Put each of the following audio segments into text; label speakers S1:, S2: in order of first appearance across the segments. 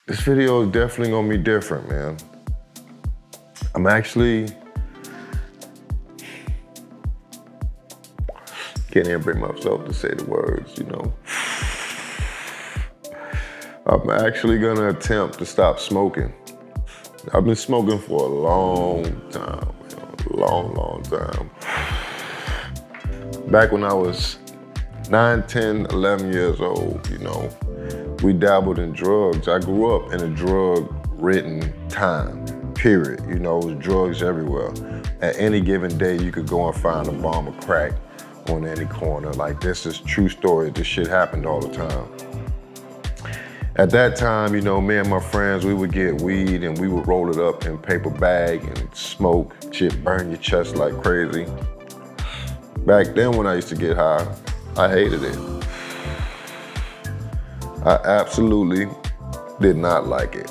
S1: This video is definitely gonna be different, man. I'm actually, can't even bring myself to say the words, you know. I'm actually gonna attempt to stop smoking. I've been smoking for a long time, man, long time. Back when I was 9, 10, 11 years old, you know, we dabbled in drugs. I grew up in a drug-ridden time, period. You know, it was drugs everywhere. At any given day, you could go and find a bomb of crack on any corner. Like, this is true story. This shit happened all the time. At that time, you know, me and my friends, we would get weed and we would roll it up in paper bag and smoke. Shit burn your chest like crazy. Back then when I used to get high, I hated it. I absolutely did not like it.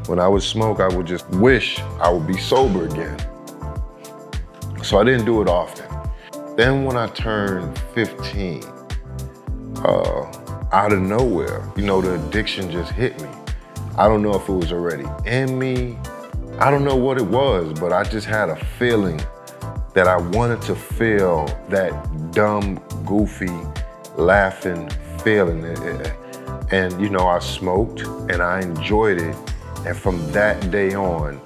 S1: When I would smoke, I would just wish I would be sober again. So I didn't do it often. Then when I turned 15, out of nowhere, you know, the addiction just hit me. I don't know if it was already in me. I don't know what it was, but I just had a feeling that I wanted to feel that dumb, goofy, laughing feeling. And you know, I smoked and I enjoyed it. And from that day on,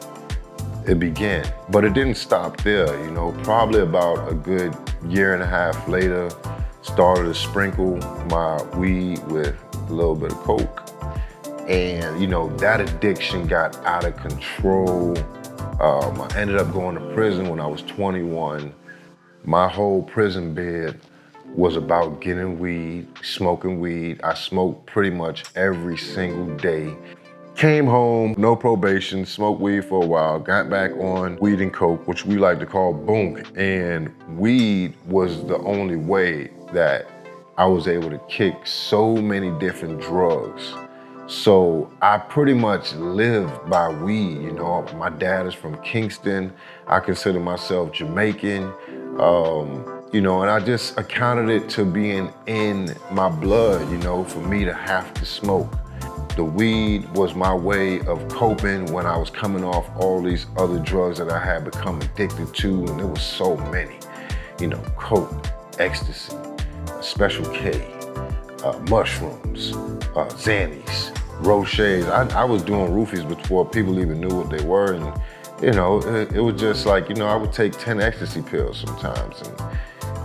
S1: it began. But it didn't stop there, you know. Probably about a good year and a half later, started to sprinkle my weed with a little bit of coke. And you know, that addiction got out of control. I ended up going to prison when I was 21. My whole prison bed was about getting weed, smoking weed. I smoked pretty much every single day. Came home, no probation, smoked weed for a while, got back on weed and coke, which we like to call boom. And weed was the only way that I was able to kick so many different drugs. So I pretty much lived by weed, you know. My dad is from Kingston. I consider myself Jamaican, you know, and I just accounted it to being in my blood, you know, for me to have to smoke. The weed was my way of coping when I was coming off all these other drugs that I had become addicted to, and there was so many, you know, coke, ecstasy, Special K, mushrooms, Xannies, Rochers. I was doing roofies before people even knew what they were, and you know, it was just like, you know, I would take 10 ecstasy pills sometimes,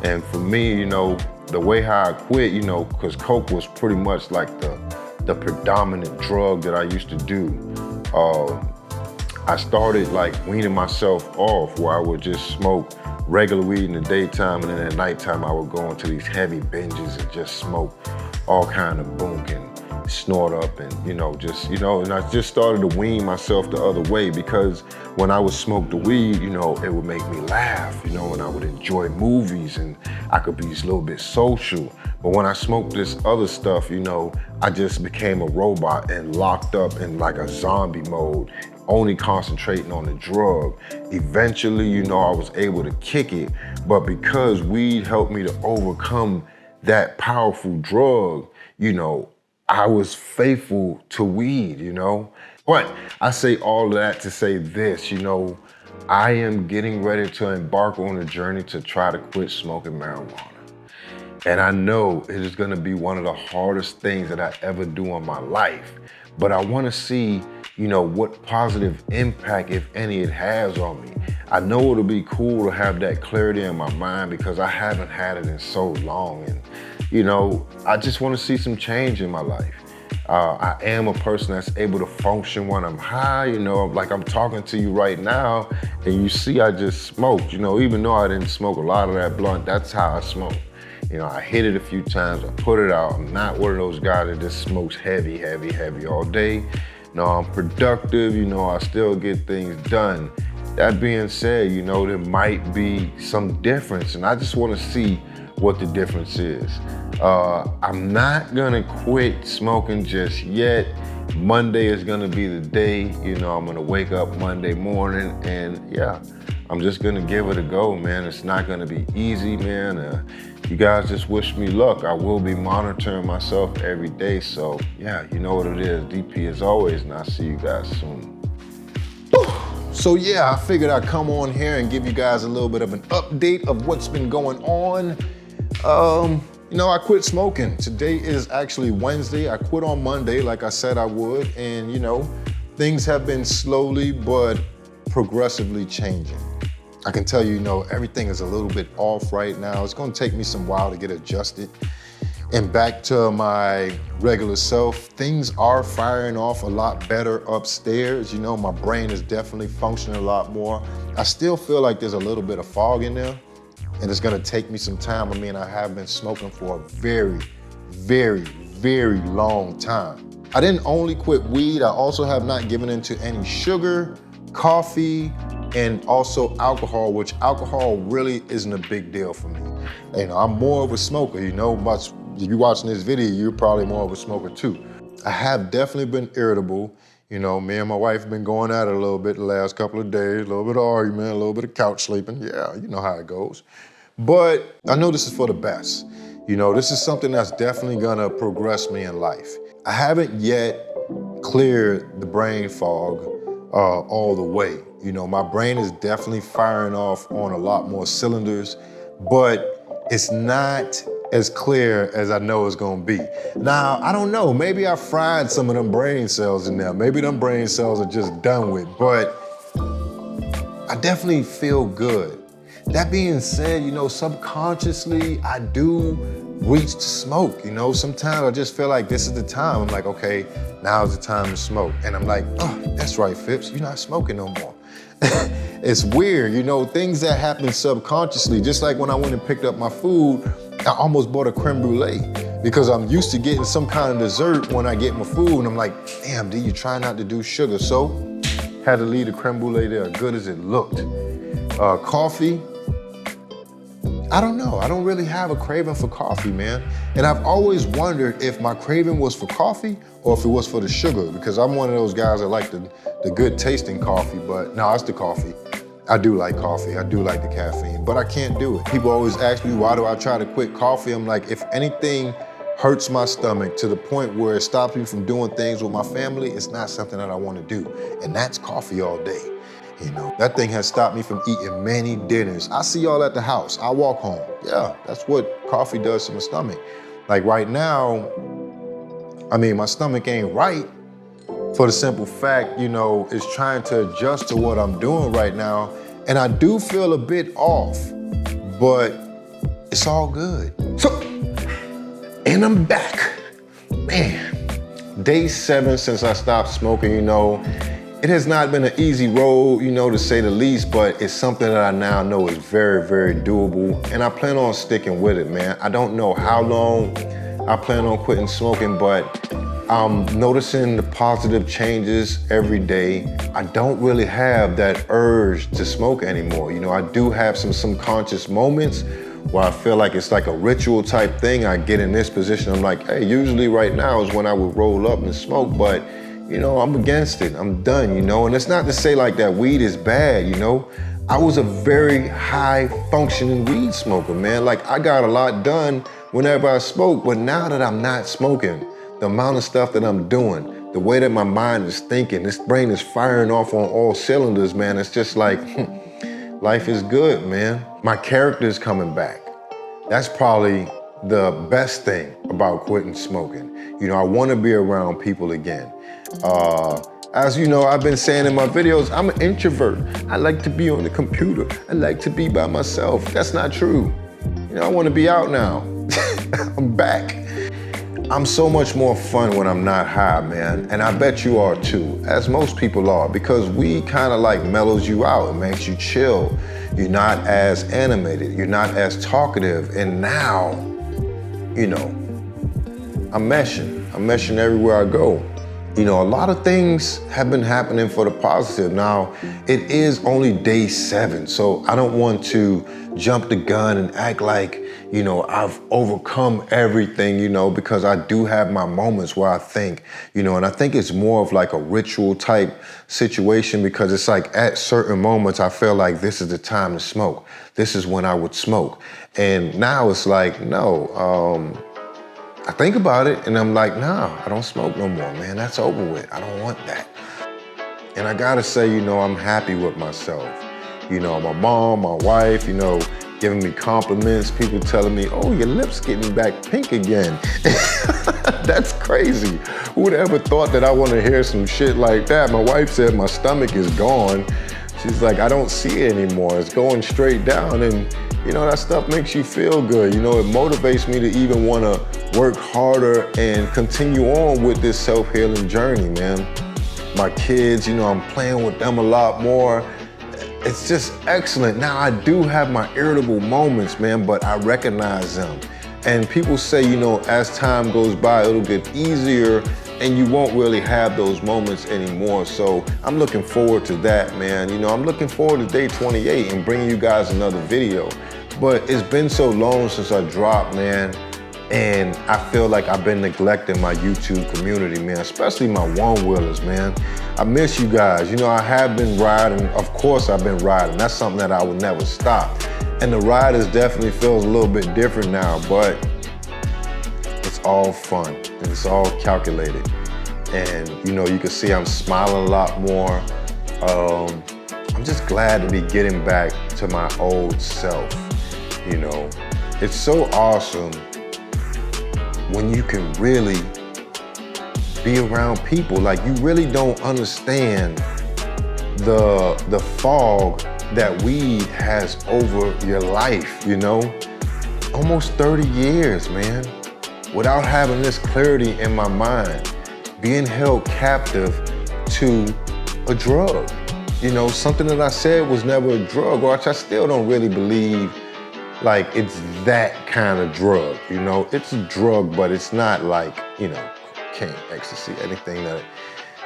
S1: and for me, you know, the way how I quit, you know, because coke was pretty much like the predominant drug that I used to do. I started like weaning myself off, where I would just smoke regular weed in the daytime, and then at nighttime I would go into these heavy binges and just smoke all kind of bunk and snort up, and you know, just, you know, and I just started to wean myself the other way, because when I would smoke the weed, you know, it would make me laugh, you know, and I would enjoy movies, and I could be just a little bit social. But when I smoked this other stuff, you know, I just became a robot and locked up in like a zombie mode, only concentrating on the drug. Eventually, you know, I was able to kick it, but because weed helped me to overcome that powerful drug, you know, I was faithful to weed, you know? But I say all of that to say this, you know, I am getting ready to embark on a journey to try to quit smoking marijuana. And I know it is gonna be one of the hardest things that I ever do in my life. But I wanna see, you know, what positive impact, if any, it has on me. I know it'll be cool to have that clarity in my mind, because I haven't had it in so long. And, you know, I just wanna see some change in my life. I am a person that's able to function when I'm high, you know, like I'm talking to you right now, and you see I just smoked, you know, even though I didn't smoke a lot of that blunt, that's how I smoke. You know, I hit it a few times, I put it out. I'm not one of those guys that just smokes heavy all day. No, I'm productive, you know, I still get things done. That being said, you know, there might be some difference, and I just wanna see what the difference is. I'm not gonna quit smoking just yet. Monday is gonna be the day, you know, I'm gonna wake up Monday morning and yeah, I'm just gonna give it a go, man. It's not gonna be easy, man. You guys just wish me luck. I will be monitoring myself every day. So yeah, you know what it is. DP as always, and I'll see you guys soon. So yeah, I figured I'd come on here and give you guys a little bit of an update of what's been going on. You know, I quit smoking. Today is actually Wednesday. I quit on Monday like I said I would. And you know, things have been slowly but progressively changing. I can tell you, you know, everything is a little bit off right now. It's gonna take me some while to get adjusted and back to my regular self. Things are firing off a lot better upstairs. You know, my brain is definitely functioning a lot more. I still feel like there's a little bit of fog in there, and it's gonna take me some time. I mean, I have been smoking for a very, very, very long time. I didn't only quit weed, I also have not given into any sugar, coffee, and also alcohol, which alcohol really isn't a big deal for me. You know, I'm more of a smoker, you know, if you're watching this video, you're probably more of a smoker too. I have definitely been irritable. You know, me and my wife have been going at it a little bit the last couple of days, a little bit of argument, a little bit of couch sleeping. Yeah, you know how it goes. But I know this is for the best. You know, this is something that's definitely gonna progress me in life. I haven't yet cleared the brain fog all the way. You know, my brain is definitely firing off on a lot more cylinders, but it's not as clear as I know it's gonna be. Now, I don't know, maybe I fried some of them brain cells in there. Maybe them brain cells are just done with, but I definitely feel good. That being said, you know, subconsciously, I do reach to smoke. You know, sometimes I just feel like this is the time. I'm like, okay, now's the time to smoke. And I'm like, oh, that's right, Phipps, you're not smoking no more. It's weird, you know, things that happen subconsciously, just like when I went and picked up my food, I almost bought a creme brulee because I'm used to getting some kind of dessert when I get my food, and I'm like, damn, D, you try not to do sugar. So, had to leave the creme brulee there, good as it looked. Coffee, I don't know. I don't really have a craving for coffee, man. And I've always wondered if my craving was for coffee or if it was for the sugar, because I'm one of those guys that like the good tasting coffee, but no, it's the coffee. I do like coffee. I do like the caffeine, but I can't do it. People always ask me, why do I try to quit coffee? I'm like, if anything hurts my stomach to the point where it stops me from doing things with my family, it's not something that I want to do. And that's coffee all day. You know, that thing has stopped me from eating many dinners. I see y'all at the house. I walk home. Yeah, that's what coffee does to my stomach. Like right now, I mean, my stomach ain't right for the simple fact, you know, it's trying to adjust to what I'm doing right now. And I do feel a bit off, but it's all good. So, and I'm back. Man, day 7 since I stopped smoking, you know, it has not been an easy road, you know, to say the least, but it's something that I now know is very, very doable. And I plan on sticking with it, man. I don't know how long I plan on quitting smoking, but I'm noticing the positive changes every day. I don't really have that urge to smoke anymore. You know, I do have some subconscious moments where I feel like it's like a ritual type thing. I get in this position, I'm like, hey, usually right now is when I would roll up and smoke, but you know, I'm against it, I'm done, you know? And it's not to say like that weed is bad, you know? I was a very high functioning weed smoker, man. Like I got a lot done whenever I smoked, but now that I'm not smoking, the amount of stuff that I'm doing, the way that my mind is thinking, this brain is firing off on all cylinders, man. It's just like, life is good, man. My character is coming back. That's probably the best thing about quitting smoking. You know, I wanna be around people again. As you know, I've been saying in my videos, I'm an introvert. I like to be on the computer. I like to be by myself. That's not true. You know, I wanna be out now. I'm back. I'm so much more fun when I'm not high, man. And I bet you are too, as most people are, because weed kind of like mellows you out. It makes you chill. You're not as animated. You're not as talkative. And now, you know, I'm meshing everywhere I go. You know, a lot of things have been happening for the positive. Now, it is only day 7, so I don't want to jump the gun and act like, you know, I've overcome everything, you know, because I do have my moments where I think, you know, and I think it's more of like a ritual type situation, because it's like at certain moments I feel like this is the time to smoke. This is when I would smoke. And now it's like, no, I think about it and I'm like, nah, I don't smoke no more, man. That's over with. I don't want that. And I gotta say, you know, I'm happy with myself. You know, my mom, my wife, you know, giving me compliments, people telling me, oh, your lips getting back pink again. That's crazy. Who would ever thought that I want to hear some shit like that? My wife said my stomach is gone. She's like, I don't see it anymore. It's going straight down. And you know, that stuff makes you feel good. You know, it motivates me to even want to work harder and continue on with this self-healing journey, man. My kids, you know, I'm playing with them a lot more. It's just excellent. Now, I do have my irritable moments, man, but I recognize them. And people say, you know, as time goes by, it'll get easier and you won't really have those moments anymore. So I'm looking forward to that, man. You know, I'm looking forward to day 28 and bringing you guys another video. But it's been so long since I dropped, man. And I feel like I've been neglecting my YouTube community, man, especially my one-wheelers, man. I miss you guys. You know, I have been riding. Of course, I've been riding. That's something that I would never stop. And the riders definitely feels a little bit different now, but it's all fun and it's all calculated. And, you know, you can see I'm smiling a lot more. I'm just glad to be getting back to my old self, you know. It's so awesome when you can really be around people. Like, you really don't understand the fog that weed has over your life, you know? Almost 30 years, man, without having this clarity in my mind, being held captive to a drug. You know, something that I said was never a drug, or which I still don't really believe like it's that kind of drug, you know? It's a drug, but it's not like, you know, cocaine, ecstasy, anything that,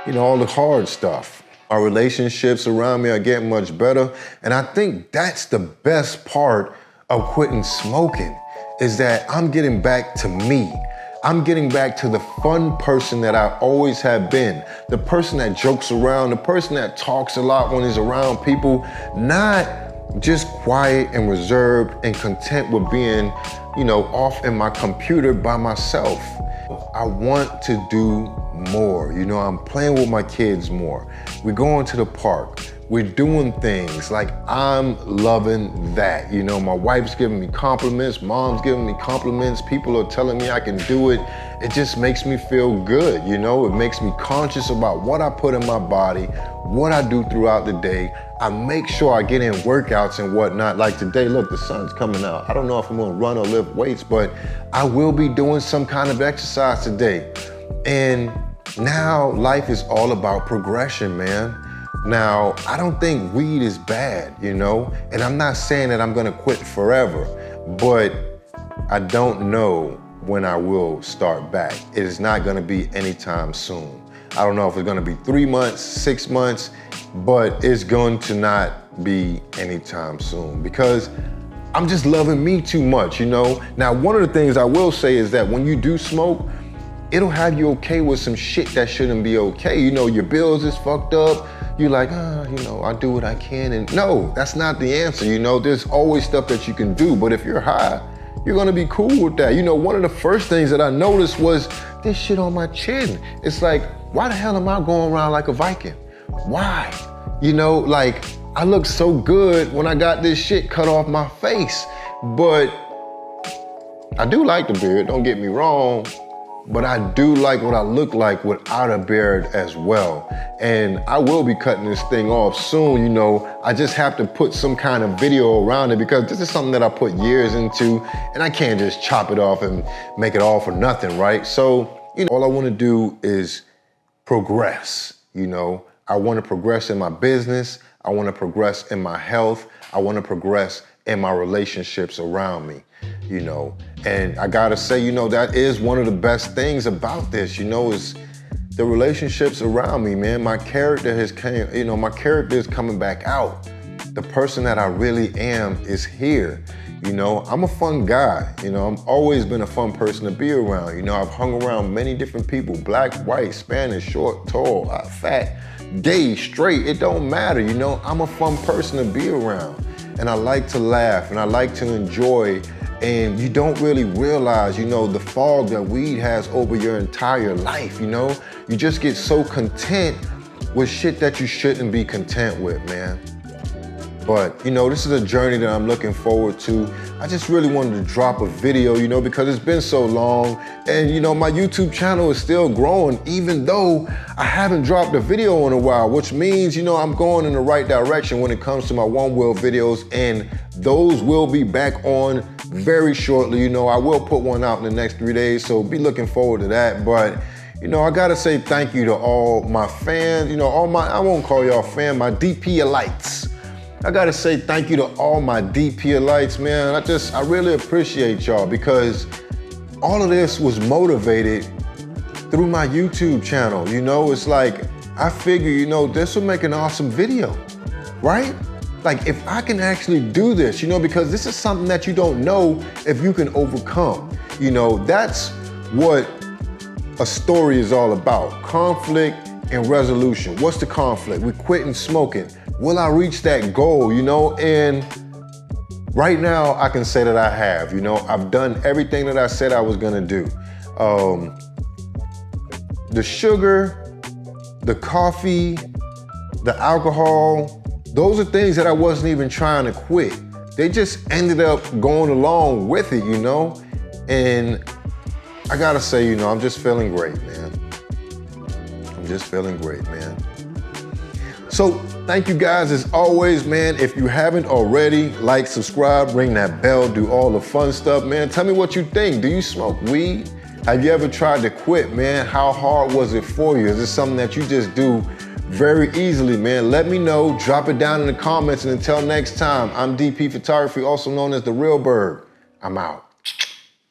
S1: you know, all the hard stuff. Our relationships around me are getting much better. And I think that's the best part of quitting smoking, is that I'm getting back to me. I'm getting back to the fun person that I always have been. The person that jokes around, the person that talks a lot when he's around people, not just quiet and reserved and content with being, you know, off in my computer by myself. I want to do more. You know, I'm playing with my kids more. We're going to the park. We're doing things. Like, I'm loving that. You know, my wife's giving me compliments, mom's giving me compliments, people are telling me I can do it. It just makes me feel good, you know? It makes me conscious about what I put in my body, what I do throughout the day. I make sure I get in workouts and whatnot. Like today, look, the sun's coming out. I don't know if I'm gonna run or lift weights, but I will be doing some kind of exercise today. And now life is all about progression, man. Now, I don't think weed is bad, you know? And I'm not saying that I'm gonna quit forever, but I don't know when I will start back. It is not gonna be anytime soon. I don't know if it's gonna be 3 months, 6 months, but it's going to not be anytime soon, because I'm just loving me too much, you know? Now, one of the things I will say is that when you do smoke, it'll have you okay with some shit that shouldn't be okay. You know, your bills is fucked up. You're like, you know, I do what I can. And no, that's not the answer. You know, there's always stuff that you can do. But if you're high, you're gonna be cool with that. You know, one of the first things that I noticed was this shit on my chin. It's like, why the hell am I going around like a Viking? Why? You know, like, I look so good when I got this shit cut off my face. But I do like the beard, don't get me wrong. But I do like what I look like without a beard as well. And I will be cutting this thing off soon, you know. I just have to put some kind of video around it, because this is something that I put years into, and I can't just chop it off and make it all for nothing, right? So, you know, all I wanna do is progress, you know. I wanna progress in my business. I wanna progress in my health. I wanna progress in my relationships around me, you know. And I gotta say, you know, that is one of the best things about this, you know, is the relationships around me, man. My character my character is coming back out. The person that I really am is here. I'm a fun guy. I've always been a fun person to be around. I've hung around many different people, black, white, Spanish, short, tall, fat, gay, straight, it don't matter. I'm a fun person to be around. And I like to laugh and I like to enjoy. And you don't really realize, the fog that weed has over your entire life, You just get so content with shit that you shouldn't be content with, man. But, this is a journey that I'm looking forward to. I just really wanted to drop a video, because it's been so long. And, my YouTube channel is still growing, even though I haven't dropped a video in a while, which means, I'm going in the right direction when it comes to my One Will videos. And those will be back on very shortly. I will put one out in the next 3 days, so be looking forward to that. But, I gotta say thank you to all my fans, I won't call y'all fan, my DP-alites. I gotta say thank you to all my DP-alites, man. I really appreciate y'all because all of this was motivated through my YouTube channel. It's like, I figure, this will make an awesome video, right? Like if I can actually do this, because this is something that you don't know if you can overcome. That's what a story is all about. Conflict and resolution. What's the conflict? We're quitting smoking. Will I reach that goal, And right now I can say that I have, I've done everything that I said I was gonna do. The sugar, the coffee, the alcohol, those are things that I wasn't even trying to quit. They just ended up going along with it, And I gotta say, I'm just feeling great, man. I'm just feeling great, man. So thank you guys as always, man. If you haven't already, like, subscribe, ring that bell, do all the fun stuff, man. Tell me what you think. Do you smoke weed? Have you ever tried to quit, man? How hard was it for you? Is this something that you just do very easily, man? Let me know, drop it down in the comments, and until next time, I'm DP Photography, also known as The Real Bird. I'm out.